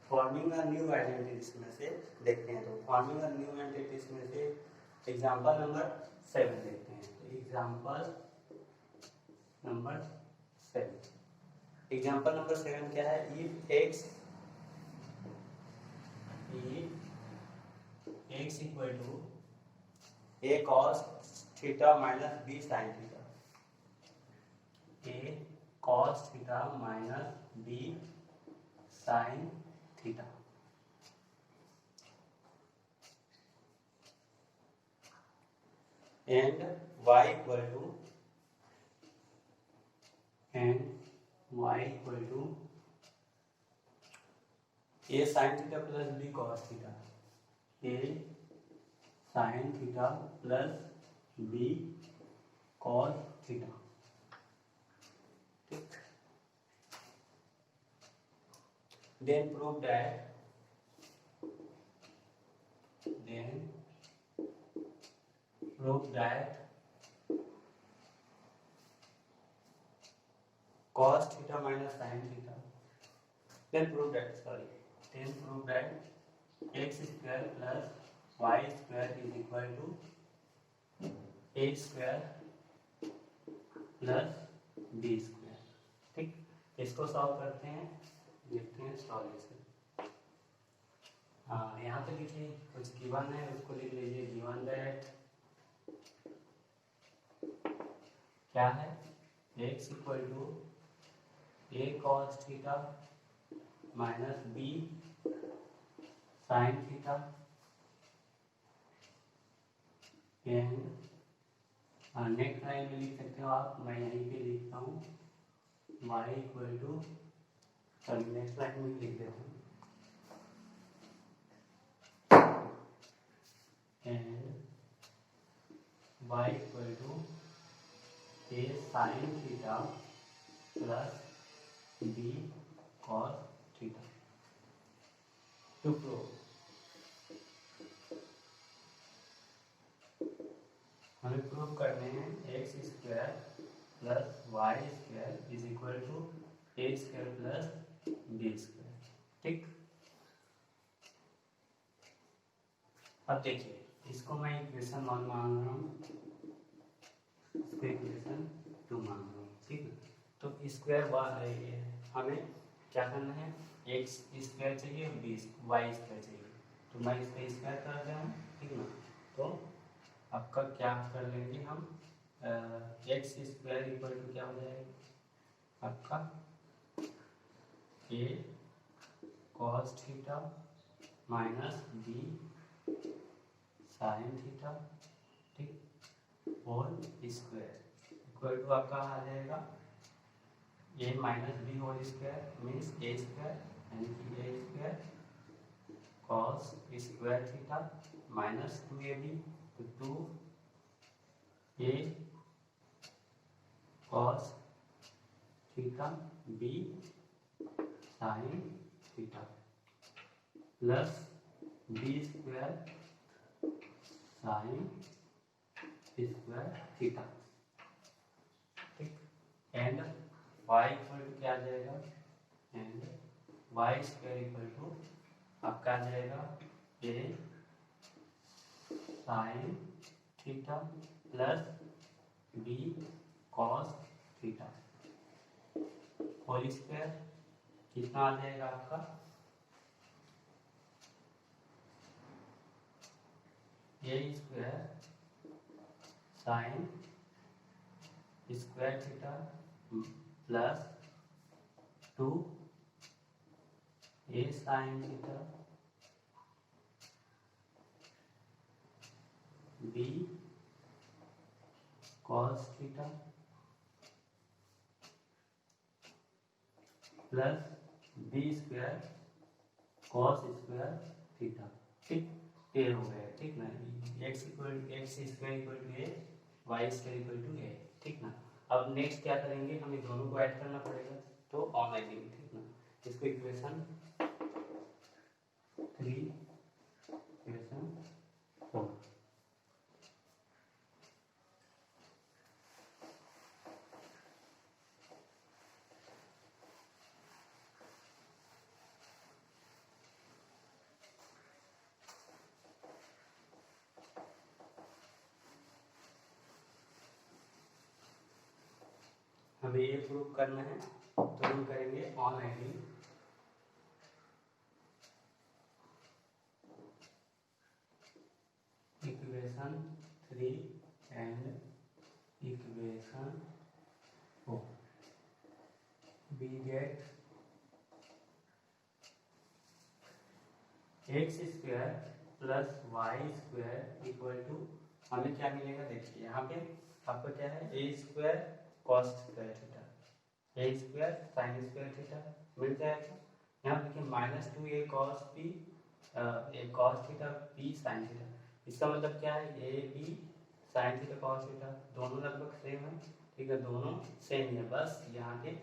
Forming a new identities में से देखते हैं। तो फॉर्मिंग अ न्यू आइडेंटिटीज में से एग्जाम्पल नंबर 7 देखते हैं। तो एग्जाम्पल नंबर 7, एग्जाम्पल नंबर 7 क्या है? If x equal to a cos theta minus b sine theta, a cos theta minus b sine theta, and y equal to a sine theta plus b cos theta, a sine theta plus b cos theta. ठीक, then prove that cos theta minus sin theta, then prove that x square plus y square is equal to a square plus b square. ठीक, इसको solve करते हैं, देखते हैं solution. हाँ, यहाँ पे लिखिए कुछ गिवन है उसको लिख लीजिए। गिवन दैट क्या है? x equal to a cos theta minus b sine theta and next line में लिख सकते हो आप, मैं यहीं पे लिखता हूँ y equal to, sorry next line में लिख देता हूँ, and y equal to a sine theta plus b cos theta. To prove, हमें प्रूव करने हैं x square plus y square is equal to a square plus b square. ठीक, अब देखिए इसको मैं इक्वेशन 1 मान रहा हूँ, इसको इक्वेशन 2 मान रहा हूँ। ठीक है, तो स्क्वायर हमें क्या करना है? एक्स स्क्वायर चाहिए और बी वाई स्क्वायर चाहिए, तो मैं इसका स्क्वायर कर रहा हूँ। ठीक ना, तो आपका क्या कर लेंगे हम, एक्स स्क्वायर इक्वल टू क्या हो जाएगा आपका a cos theta minus b sine theta, ठीक, होल स्क्वायर इक्वल टू आपका आ जाएगा a minus b whole square means a square, यानी कि a square cos square theta minus 2ab, तो 2a cos theta b sine theta plus b square sine square theta. ठीक, and y equal to क्या आ जाएगा? And y square equal to आपका आ जाएगा a sine theta plus b cos theta whole square, कितना आ जाएगा आपका? A square sine square theta plus 2 a sine theta b cos theta plus b square cos square theta. ठीक, ये हो गया। ठीक ना, x square equal to a, y square equal to a. ठीक ना, अब नेक्स्ट क्या करेंगे, हमें दोनों को ऐड करना पड़ेगा, तो ऑनलाइन लिंक। ठीक ना, इसको इक्वेशन 3 इक्वेशन 4, हमें ये प्रूव करना है, तो हम करेंगे on ID equation 3 and equation 4 we get x square plus y square equal to, हमें क्या मिलेगा देखिए यहाँ पे आपका क्या है, a square cos square theta, a square sine square theta मिल जाएगा। यहाँ देखिए -2 a cos P, a cos theta P sine theta, इसका मतलब क्या है, a b sine theta cos theta दोनों लगभग सेम है, ठीक है, दोनों सेम है, बस यहाँ के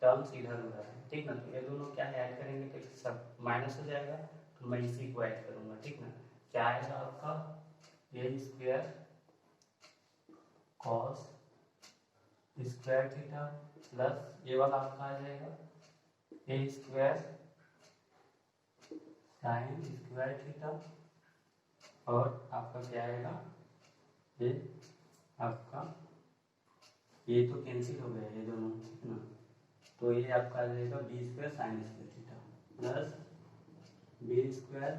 टर्म्स इधर उधर है, ठीक ना। तो ये दोनों क्या है, ऐड करेंगे तो सब माइनस हो जाएगा, तो मैं इसी को ऐड करूंगा, ठीक ना। क्या आएगा आपका, a square cos square theta plus ये वाला आपका आ जाएगा a square sine square theta, और आपका क्या आएगा, ये आपका, ये तो कैंसिल हो गया ये दोनों, ठीक ना। तो ये आपका आ जाएगा b square sine square theta plus b square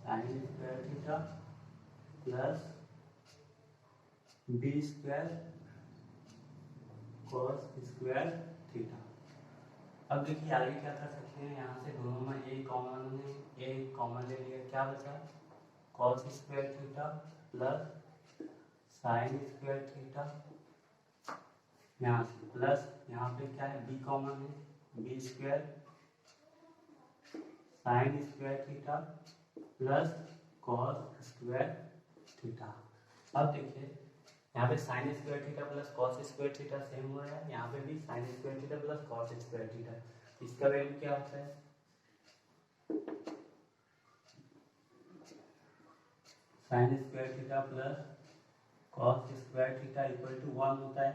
sine square theta plus b square cos square theta. अब देखिए आगे क्या कर सकते हैं, यहाँ से दोनों में ए कॉमन है, ए कॉमन ले लिया, क्या बचा, cos square theta plus sine square theta, यहाँ से प्लस यहाँ पे क्या है, बी कॉमन है, b square sine square theta plus cos square theta. अब देखिए यहाँ पे sine square theta plus cos square theta same हो रहा है, यहाँ पे भी sine square theta plus cos square theta, इसका वैल्यू क्या होता है, sine square theta plus cos square theta equal to 1 होता है,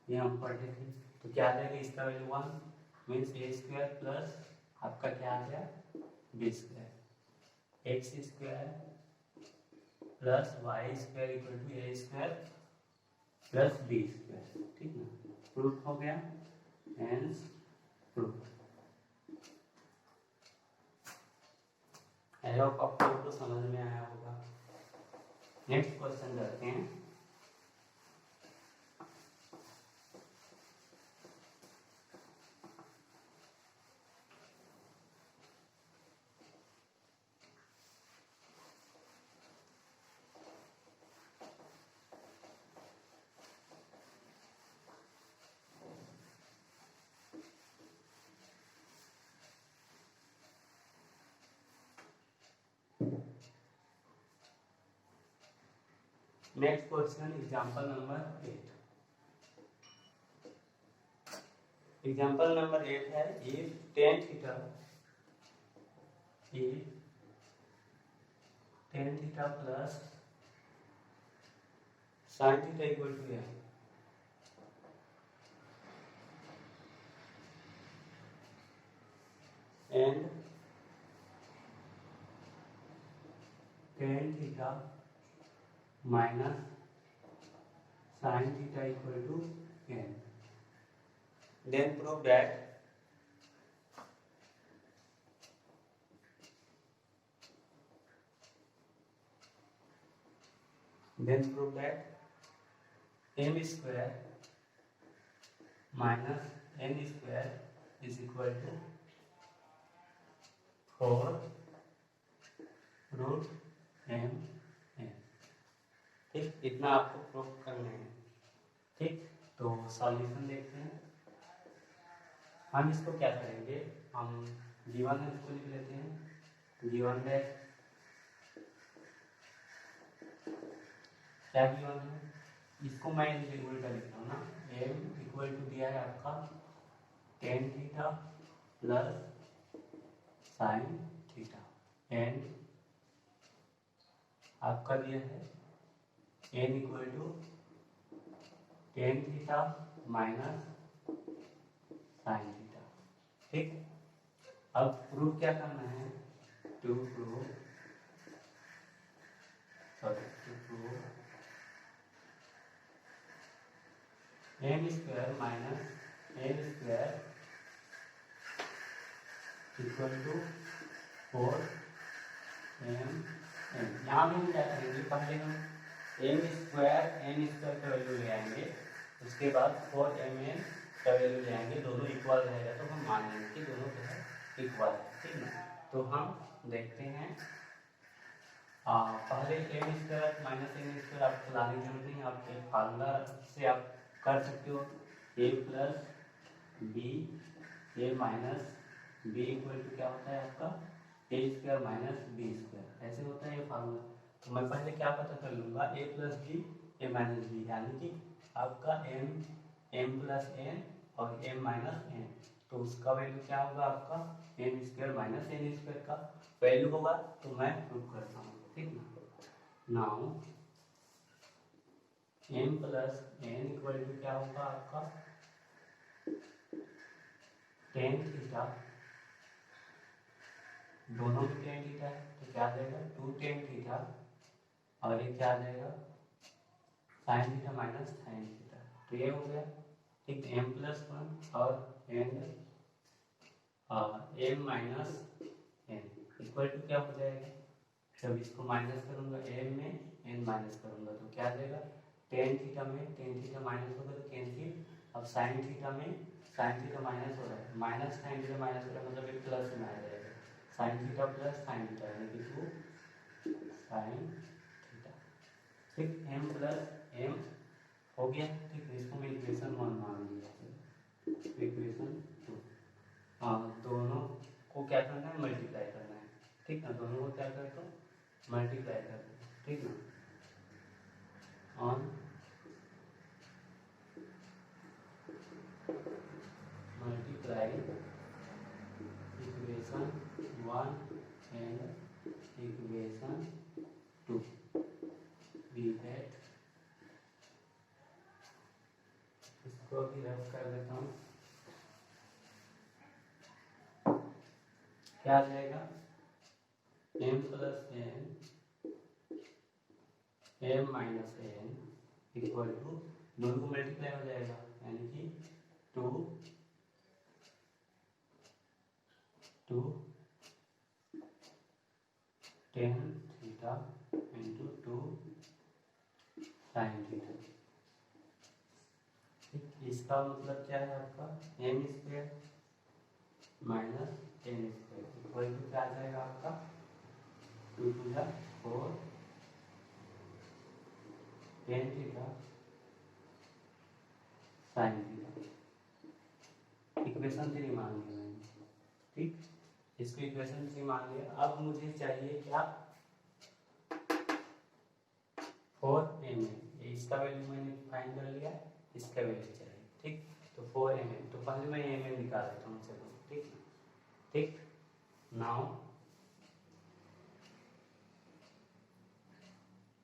ये हम पढ़े थे। तो क्या आ जाएगा, इसका value 1 means a square plus आपका क्या आ गया, b square, x square plus y square equal to a square plus b square, ठीक ना। प्रूफ हो गया, हेंस प्रूफ। आई होप आपको तो समझ में आया होगा। नेक्स्ट क्वेश्चन करते हैं। Next question example number 8। Example number 8 है, if tan theta plus sin theta equal to है, and tan theta minus sin theta equal to n, then prove that m square minus n square is equal to 4 root m n, ठीक, इतना आपको proof करना है, ठीक। तो solution देखते हैं। हम इसको क्या करेंगे, हम g1 है इसको लिख लेते हैं, g1 डैश, क्या g1 है, इसको मैं उल्टा लिखता हूँ ना, m इक्वल टू दिया है आपका tan theta plus sine theta, and आपका दिया है n equal to tan theta minus sine theta, ठीक। अब प्रूफ क्या करना है, to prove m square minus n square equal to 4m n। यहाँ भी हम क्या करेंगे, पहले हम एन स्क्वायर का वैल्यू ले आएंगे, उसके बाद 4mn का वैल्यू ले आएंगे, दोनों इक्वल रहेगा तो हम मान लेंगे कि दोनों जो है इक्वल है, ठीक ना। तो हम देखते हैं पहले n square minus n square आपको लाने की जरूरत नहीं, आप एक फार्मूला से आप कर सकते हो, a plus b a minus b equal to क्या होता है आपका a square minus b square, ऐसे होता है ये फार्मूला। तो मैं पहले क्या पता कर लूँगा, a plus b a minus b, यानी कि आपका एम प्लस एन और एम माइनस एन, तो उसका वैल्यू क्या होगा आपका n square minus n square का वैल्यू होगा। तो मैं प्रूव करता हूँ, ठीक ना। Now m plus n equal to क्या होगा आपका टेन थीटा, दोनों में टेन थीटा है तो क्या आ जाएगा 2 टेन थीटा, और ये क्या आ जाएगा sine theta minus sine theta, तो ये हो गया ठीक। एम प्लस वन और m minus n equal to क्या हो जाएगा, जब इसको माइनस करूंगा एम में एन माइनस करूंगा तो क्या आ जाएगा टेन थीटा में टेन थीटा माइनस होगा तो कैंसिल। अब साइन थीटा में साइन थीटा माइनस हो रहा है, माइनस साइन थीटा माइनस हो रहा है मतलब ये प्लस में आ जाएगा, sine theta plus sine theta यानी कि 2 साइन थीटा, ठीक। एम प्लस एम हो गया, ठीक। इसको मैं इक्वेशन 1 मान लिया, इक्वेशन 2। हाँ, दोनों को क्या करना है मल्टीप्लाई करना है, ठीक ना। दोनों को क्या करते हो मल्टीप्लाई करना है, ठीक ना। On multiply equation 1 and equation 2 we get, इसको भी रफ कर देता हूँ, क्या आ जाएगा m plus n m minus n equal to, दोनों को मल्टीप्लाई हो जाएगा यानी कि 2 tan theta into 2 sine theta, ठीक। इसका मतलब क्या है आपका m square minus n square equal to क्या आ जाएगा आपका 2 टू जा 4 tan theta sine theta, equation 3 मान लिया मैंने, ठीक। इसको इक्वेशन 3 मान लिया। अब मुझे चाहिए क्या 4m, इसका वैल्यू मैंने फाइंड कर लिया, इसका वैल्यू चाहिए, ठीक। तो 4m, तो पहले मैं mm निकाल देता हूँ, चलो, ठीक ठीक। Now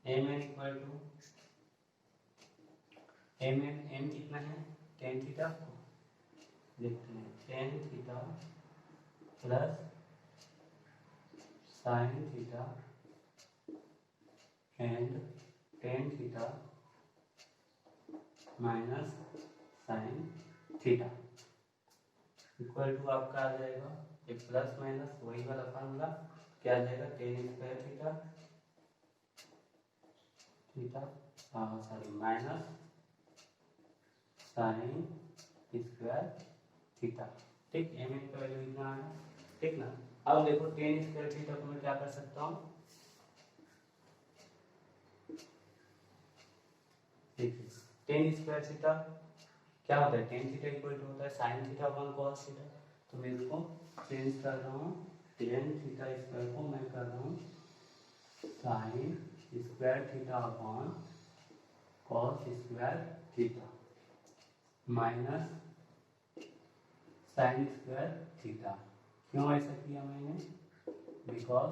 mn equal to m कितना है टेन थीटा, देखते हैं tan theta plus sine theta and tan theta minus sine theta equal to आपका आ जाएगा ये प्लस माइनस वही वाला फार्मूला, क्या आ जाएगा ten square theta theta sorry minus sine square theta, ठीक। एम एन का वैल्यू इतना है, ठीक ना। अब देखो टेन स्क्वायर थीटा को मैं क्या कर सकता हूँ, देखिए टेन स्क्वायर थीटा क्या होता है, टेन थीटा इक्वल टू होता है sign theta upon cos theta, तो मैं इसको चेंज कर रहा हूँ, टेन थीटा स्क्वायर को मैं कर रहा हूँ sine square theta upon cos square theta minus sine square theta. क्यों ऐसा किया मैंने, because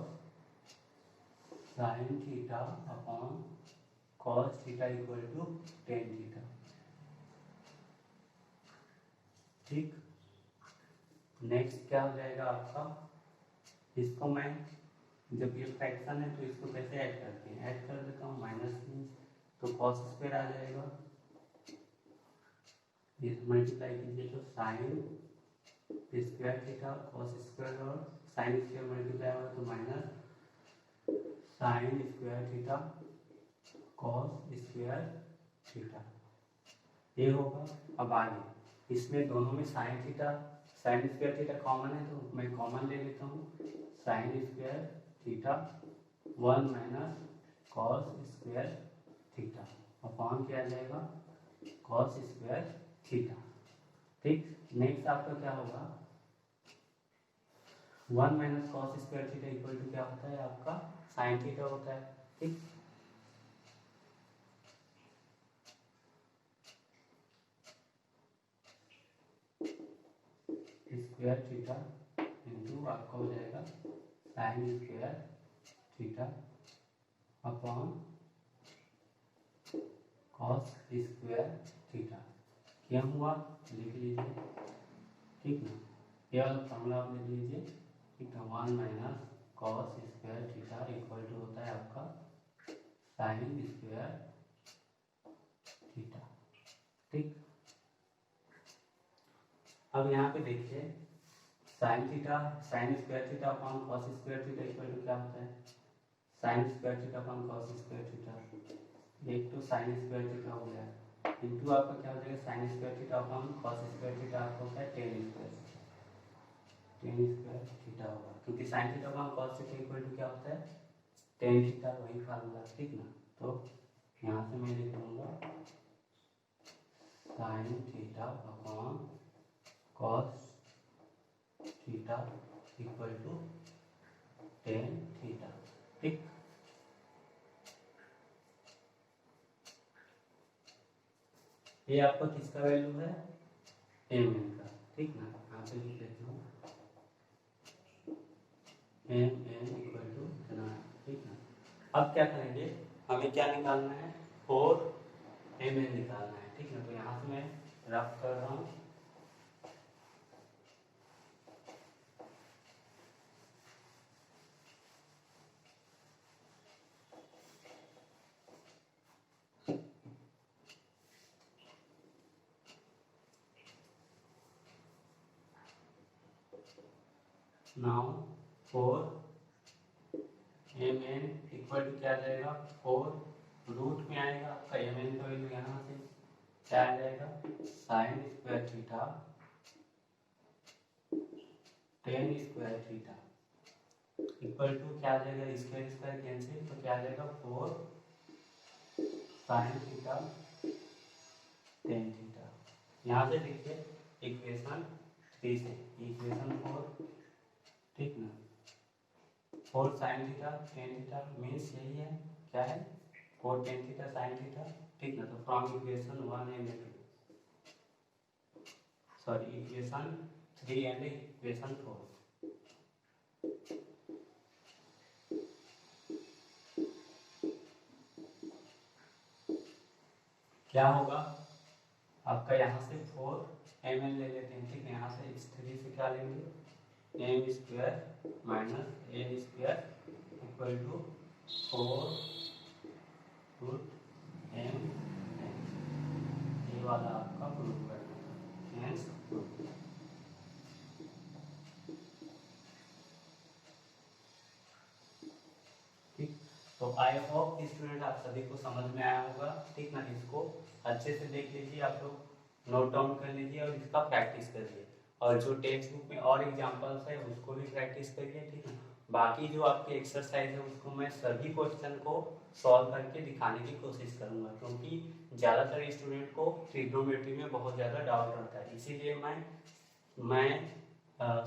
sine theta upon cos theta equal to tan theta, ठीक। नेक्स्ट क्या हो जाएगा आपका, इसको मैं जब ये फ्रैक्शन है तो इसको कैसे ऐड करते हैं, ऐड कर देता हूँ माइनस मीन्स, तो कॉस स्क्वायर आ जाएगा ये मल्टीप्लाई कीजिए तो sign square theta cos square और साइन स्क्वायर मल्टीप्लाई होगा तो minus sine square theta cos square theta ये होगा। अब आगे इसमें दोनों में साइन स्क्वायर थीटा कॉमन है तो मैं कॉमन ले लेता हूँ। Sine square theta 1 minus cos square theta upon क्या आ जाएगा कॉस स्क्वायर थीटा। ठीक, नेक्स्ट आपका क्या होगा 1 minus cos square theta equal to क्या होता है आपका साइन थीटा होता है। ठीक, स्क्वायर थीटा इंटू आपका हो जाएगा sine square theta upon cos square theta. क्या हुआ लिख लीजिए। ठीक ना, ये वाला फॉर्मूला आप लिख लीजिए। ठीक है, 1 minus cos square theta equal to होता है आपका साइन स्क्वायर थीटा। ठीक, अब यहाँ पे देखिए sine square theta upon cos square theta equal to क्या होता है sine square theta upon cos square theta. एक तो साइन स्क्वायर थीटा हो गया इंटू आपका क्या हो जाएगा sine square theta upon cos square theta आपको होता है टेन स्क्वायर थीटा होगा क्योंकि sine theta upon cos theta equal to क्या होता है टेन थीटा, वही फार्मूला। ठीक ना, तो यहाँ से मैं लिख दूंगा sine theta upon cos theta equal to tan theta. ठीक, ये आपका किसका वैल्यू है एम एन का। ठीक ना, यहाँ पे लिख लेता हूँ एम एन इक्वल टू इतना है। ठीक ना, अब क्या करेंगे हमें क्या निकालना है 4 एम एन निकालना है। ठीक ना, तो यहाँ से मैं रफ कर रहा हूँ। Now 4 m n equal to क्या आ जाएगा 4 रूट में आएगा आपका एम एन का वैल्यू यहाँ से क्या आ जाएगा sine square theta tan square theta equal to क्या आ जाएगा स्क्वायर स्क्वायर कैंसिल तो क्या आ जाएगा 4 साइन थीटा टेन थीटा। यहाँ से देखिए इक्वेशन 3 से इक्वेशन 4। ठीक ना, 4 sine theta tan theta means यही है क्या है 4 टेन थीटा साइन थीटा। ठीक ना, तो from equation 1 and 2 sorry equation 3 and equation 4 क्या होगा आपका यहाँ से 4 एम एन ले लेते हैं। ठीक है, यहाँ से इस 3 से क्या लेंगे m square minus n square equal to 4 root m n. ये वाला आपका प्रूफ करना है। ठीक, तो आई होप स्टूडेंट आप सभी को समझ में आया होगा। ठीक ना, इसको अच्छे से देख लीजिए, आप लोग नोट डाउन कर लीजिए और इसका प्रैक्टिस करिए और जो टेक्स्ट बुक में और एग्जांपल्स है उसको भी प्रैक्टिस करिए। ठीक है, बाकी जो आपकी एक्सरसाइज है उसको मैं सभी क्वेश्चन को सॉल्व करके दिखाने की कोशिश करूंगा क्योंकि ज़्यादातर स्टूडेंट को ट्रिग्नोमेट्री में बहुत ज़्यादा डाउट रहता है, इसीलिए मैं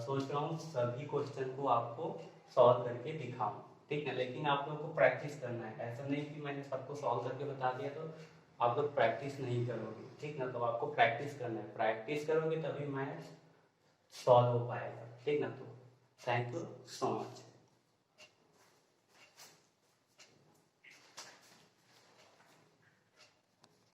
सोच रहा हूँ सभी क्वेश्चन को आपको सॉल्व करके दिखाऊं। ठीक है, लेकिन आप लोगों को प्रैक्टिस करना है, ऐसा नहीं कि मैंने सबको सॉल्व करके बता दिया तो आप लोग प्रैक्टिस नहीं करोगे। ठीक ना, तो आपको प्रैक्टिस करना है, प्रैक्टिस करोगे तभी मैथ सॉल्व हो पाएगा। ठीक ना, तो थैंक यू सो मच।